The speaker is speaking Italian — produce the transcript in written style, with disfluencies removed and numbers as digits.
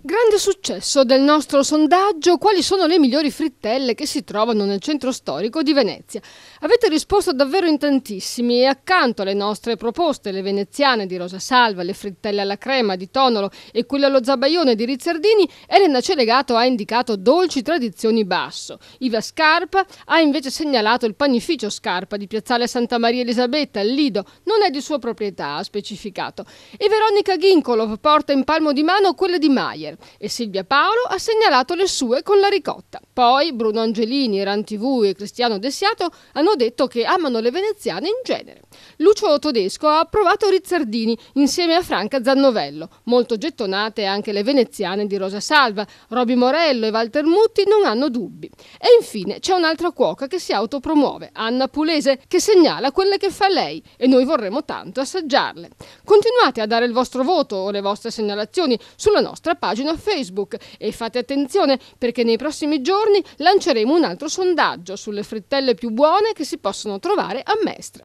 Grande successo del nostro sondaggio: quali sono le migliori frittelle che si trovano nel centro storico di Venezia? Avete risposto davvero in tantissimi e accanto alle nostre proposte, le veneziane di Rosa Salva, le frittelle alla crema di Tonolo e quelle allo zabaione di Rizzardini, Elena Celegato ha indicato Dolci Tradizioni Basso. Iva Scarpa ha invece segnalato il panificio Scarpa di Piazzale Santa Maria Elisabetta, il Lido, non è di sua proprietà, ha specificato. E Veronica Gincolo porta in palmo di mano quelle di Maier. E Silvia Paolo ha segnalato le sue con la ricotta. Poi Bruno Angelini, Ran TV e Cristiano Dessiato hanno detto che amano le veneziane in genere. Lucio Todesco ha approvato Rizzardini insieme a Franca Zannovello. Molto gettonate anche le veneziane di Rosa Salva. Roby Morello e Walter Mutti non hanno dubbi. E infine c'è un'altra cuoca che si autopromuove, Anna Pulese, che segnala quelle che fa lei e noi vorremmo tanto assaggiarle. Continuate a dare il vostro voto o le vostre segnalazioni sulla nostra pagina Facebook e fate attenzione perché nei prossimi giorni lanceremo un altro sondaggio sulle frittelle più buone che si possono trovare a Mestre.